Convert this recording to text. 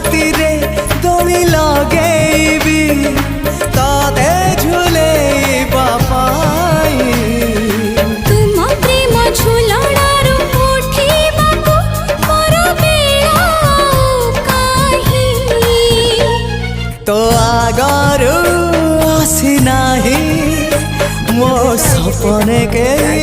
ରାତିରେ ଦୋଳି ଲଗେଇବି ତତେ ଝୁଲେଇବା ପାଇଁ। ତୁମ ପ୍ରେମ ଝୁଲଣାରୁ ଉଠିବାକୁ ମୋର ବେଳ କାହିଁ। ତୋ ଆଗରୁ ଆସିନାହିଁ ମୋ ସପନେ କେହି